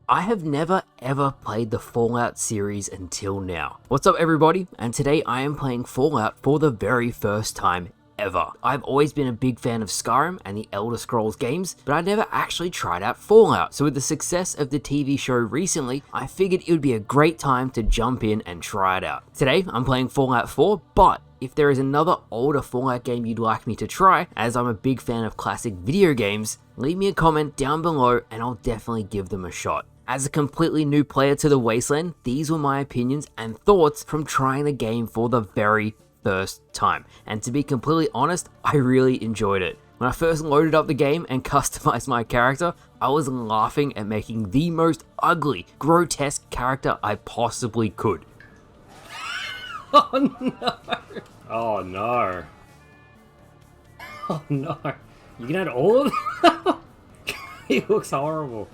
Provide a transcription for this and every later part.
I have never ever played the Fallout series until now. What's up everybody, and today I am playing Fallout for the very first time ever. I've always been a big fan of Skyrim and the Elder Scrolls games, but I never actually tried out Fallout. So with the success of the TV show recently, I figured it would be a great time to jump in and try it out. Today I'm playing Fallout 4, but if there is another older Fallout game you'd like me to try, as I'm a big fan of classic video games, leave me a comment down below and I'll definitely give them a shot. As a completely new player to the Wasteland, these were my opinions and thoughts from trying the game for the very first time. And to be completely honest, I really enjoyed it. When I first loaded up the game and customized my character, I was laughing at making the most ugly, grotesque character I possibly could. Oh no! Oh no. Oh no. You can add all of them? It looks horrible.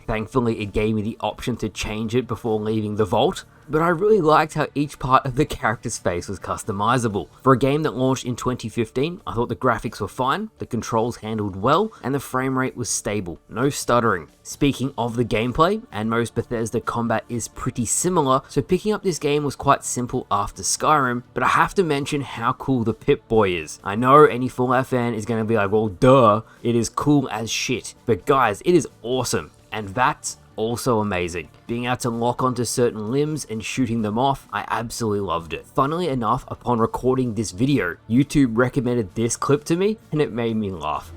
Thankfully, it gave me the option to change it before leaving the vault, but I really liked how each part of the character's face was customizable. For a game that launched in 2015, I thought the graphics were fine, the controls handled well, and the frame rate was stable, no stuttering. Speaking of the gameplay, and most Bethesda combat is pretty similar, so picking up this game was quite simple after Skyrim, but I have to mention how cool the Pipboy is. I know any Fallout fan is going to be like, well duh, it is cool as shit, but guys, it is awesome. And Vats, also amazing. Being able to lock onto certain limbs and shooting them off, I absolutely loved it. Funnily enough, upon recording this video, YouTube recommended this clip to me and it made me laugh.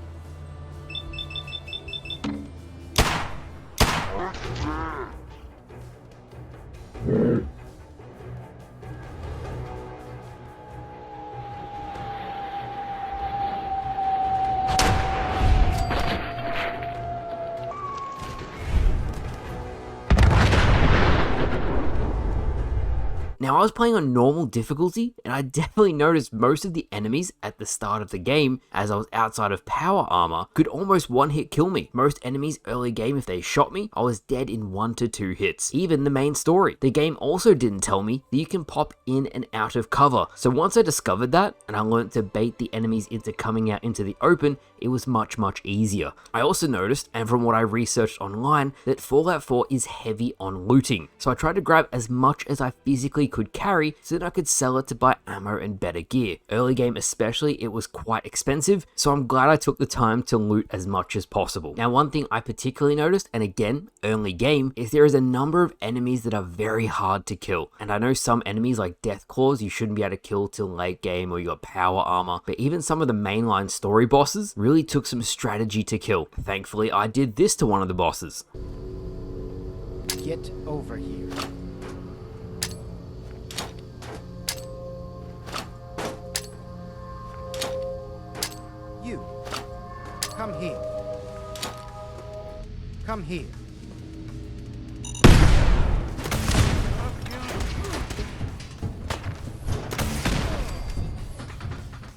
Now I was playing on normal difficulty and I definitely noticed most of the enemies at the start of the game, as I was outside of power armor, could almost one hit kill me. Most enemies early game, if they shot me, I was dead in 1 to 2 hits. Even the main story. The game also didn't tell me that you can pop in and out of cover. So once I discovered that and I learned to bait the enemies into coming out into the open, it was much easier. I also noticed, and from what I researched online, that Fallout 4 is heavy on looting. So I tried to grab as much as I physically could carry so that I could sell it to buy ammo and better gear. Early game especially, it was quite expensive, so I'm glad I took the time to loot as much as possible. Now one thing I particularly noticed, and again, early game, is there is a number of enemies that are very hard to kill. And I know some enemies like Death Claws you shouldn't be able to kill till late game or you got power armor, but even some of the mainline story bosses really took some strategy to kill. Thankfully, I did this to one of the bosses. Get over here. You. Come here. Come here.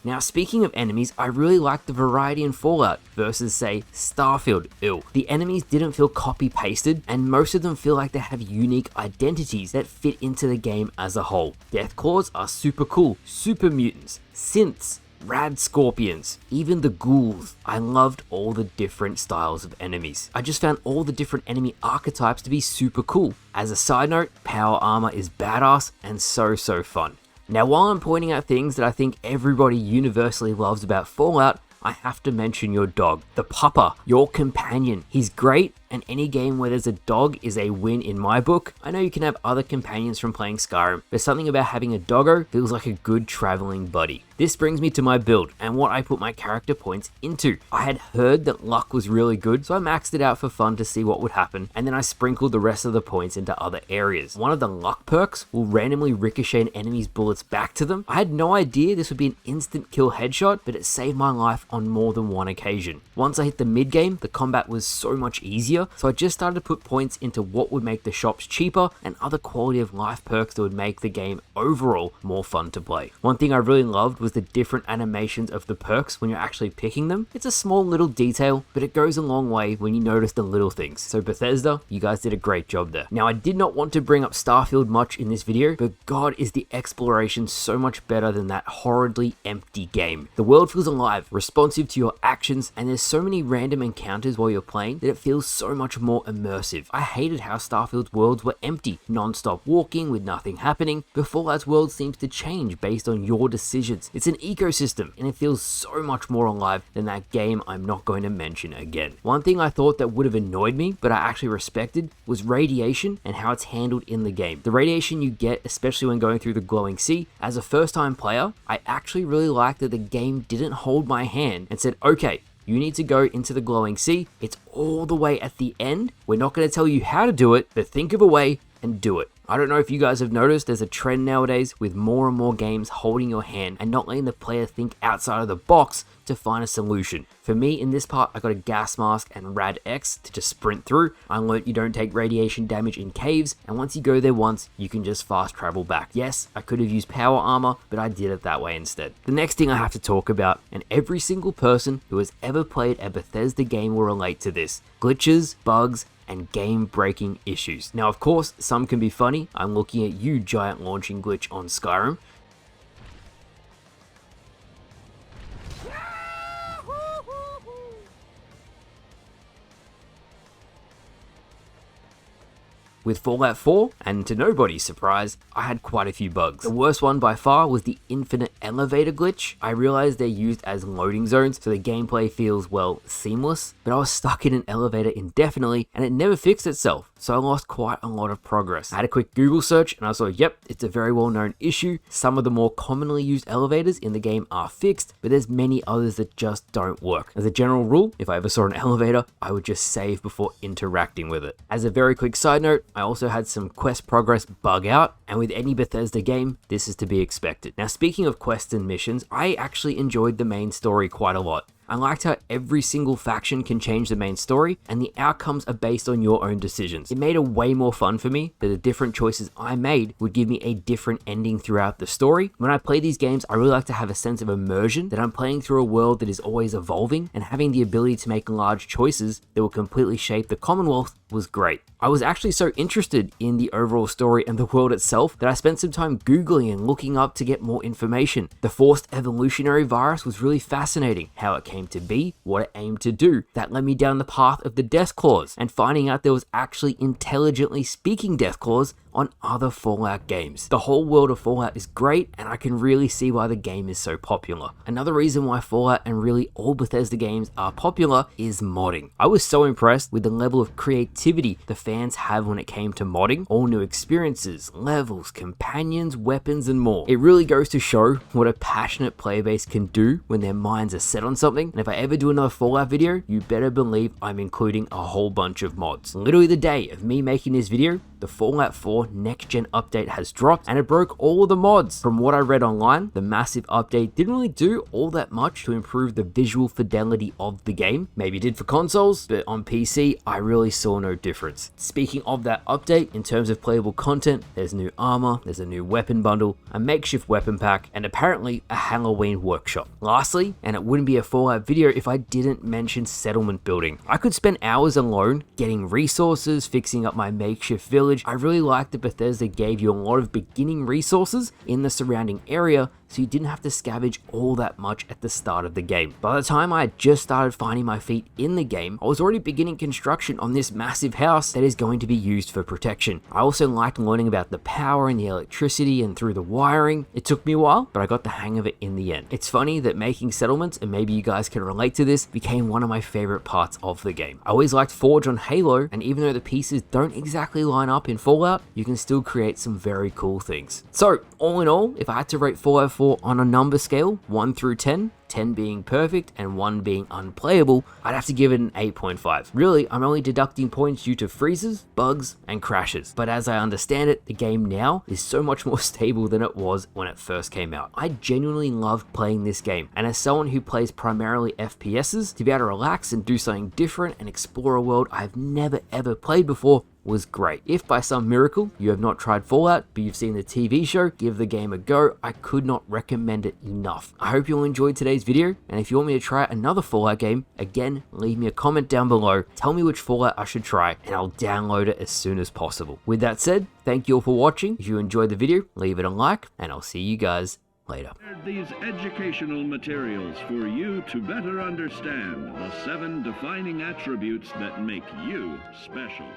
Now speaking of enemies, I really liked the variety in Fallout versus say Starfield. The enemies didn't feel copy pasted and most of them feel like they have unique identities that fit into the game as a whole. Death Claws are super cool, super mutants, synths, rad scorpions, even the ghouls. I loved all the different styles of enemies. I just found all the different enemy archetypes to be super cool. As a side note, power armor is badass and so fun. Now while I'm pointing out things that I think everybody universally loves about Fallout, I have to mention your dog, the pupper, your companion. He's great, and any game where there's a dog is a win in my book. I know you can have other companions from playing Skyrim, but something about having a doggo feels like a good traveling buddy. This brings me to my build and what I put my character points into. I had heard that luck was really good, so I maxed it out for fun to see what would happen, and then I sprinkled the rest of the points into other areas. One of the luck perks will randomly ricochet an enemy's bullets back to them. I had no idea this would be an instant kill headshot, but it saved my life on more than one occasion. Once I hit the mid game, the combat was so much easier, so I just started to put points into what would make the shops cheaper and other quality of life perks that would make the game overall more fun to play. One thing I really loved was the different animations of the perks when you're actually picking them. It's a small little detail, but it goes a long way when you notice the little things. So Bethesda, you guys did a great job there. Now I did not want to bring up Starfield much in this video, but God is the exploration so much better than that horridly empty game. The world feels alive, responsive to your actions, and there's so many random encounters while you're playing that it feels so so much more immersive. I hated how Starfield's worlds were empty, non-stop walking with nothing happening, but Fallout's world seems to change based on your decisions. It's an ecosystem, and it feels so much more alive than that game I'm not going to mention again. One thing I thought that would have annoyed me, but I actually respected, was radiation and how it's handled in the game. The radiation you get, especially when going through the glowing sea, as a first-time player, I actually really liked that the game didn't hold my hand and said, okay, you need to go into the glowing sea. It's all the way at the end. We're not going to tell you how to do it, but think of a way and do it. I don't know if you guys have noticed, there's a trend nowadays with more and more games holding your hand and not letting the player think outside of the box to find a solution. For me, in this part, I got a gas mask and Rad X to just sprint through. I learned you don't take radiation damage in caves, and once you go there once, you can just fast travel back. Yes, I could have used power armor, but I did it that way instead. The next thing I have to talk about, and every single person who has ever played a Bethesda game will relate to this: glitches, bugs, and game-breaking issues. Now, of course, some can be funny. I'm looking at you, giant launching glitch on Skyrim. With Fallout 4, and to nobody's surprise, I had quite a few bugs. The worst one by far was the infinite elevator glitch. I realized they're used as loading zones, so the gameplay feels, well, seamless, but I was stuck in an elevator indefinitely, and it never fixed itself, so I lost quite a lot of progress. I had a quick Google search, and I saw, yep, it's a very well-known issue. Some of the more commonly used elevators in the game are fixed, but there's many others that just don't work. As a general rule, if I ever saw an elevator, I would just save before interacting with it. As a very quick side note, I also had some quest progress bug out, and with any Bethesda game, this is to be expected. Now, speaking of quests and missions, I actually enjoyed the main story quite a lot. I liked how every single faction can change the main story, and the outcomes are based on your own decisions. It made it way more fun for me that the different choices I made would give me a different ending throughout the story. When I play these games, I really like to have a sense of immersion, that I'm playing through a world that is always evolving, and having the ability to make large choices that will completely shape the Commonwealth was great. I was actually so interested in the overall story and the world itself that I spent some time Googling and looking up to get more information. The forced evolutionary virus was really fascinating, how it came to be, what it aimed to do. That led me down the path of the Deathclaws, and finding out there was actually intelligently speaking Deathclaws on other Fallout games. The whole world of Fallout is great, and I can really see why the game is so popular. Another reason why Fallout and really all Bethesda games are popular is modding. I was so impressed with the level of creativity the fans have when it came to modding. All new experiences, levels, companions, weapons, and more. It really goes to show what a passionate player base can do when their minds are set on something, and if I ever do another Fallout video, you better believe I'm including a whole bunch of mods. Literally the day of me making this video, the Fallout 4 next gen update has dropped, and it broke all of the mods. From what I read online, the massive update didn't really do all that much to improve the visual fidelity of the game. Maybe it did for consoles, but on PC, I really saw no difference. Speaking of that update, in terms of playable content, there's new armor, there's a new weapon bundle, a makeshift weapon pack, and apparently a Halloween workshop. Lastly, and it wouldn't be a Fallout video if I didn't mention settlement building. I could spend hours alone getting resources, fixing up my makeshift village. I really liked that Bethesda gave you a lot of beginning resources in the surrounding area, so you didn't have to scavenge all that much at the start of the game. By the time I had just started finding my feet in the game, I was already beginning construction on this massive house that is going to be used for protection. I also liked learning about the power and the electricity and through the wiring. It took me a while, but I got the hang of it in the end. It's funny that making settlements, and maybe you guys can relate to this, became one of my favorite parts of the game. I always liked Forge on Halo, and even though the pieces don't exactly line up in Fallout, you can still create some very cool things. So, all in all, if I had to rate Fallout 4 on a number scale, 1 through 10, 10 being perfect and 1 being unplayable, I'd have to give it an 8.5. Really, I'm only deducting points due to freezes, bugs, and crashes. But as I understand it, the game now is so much more stable than it was when it first came out. I genuinely loved playing this game, and as someone who plays primarily FPSs, to be able to relax and do something different and explore a world I've never ever played before was great. If by some miracle you have not tried Fallout, but you've seen the TV show, give the game a go. I could not recommend it enough. I hope you all enjoyed today's video, and if you want me to try another Fallout game, again, leave me a comment down below, tell me which Fallout I should try, and I'll download it as soon as possible. With that said, thank you all for watching. If you enjoyed the video, leave it a like, and I'll see you guys Later. These educational materials for you to better understand the 7 defining attributes that make you special.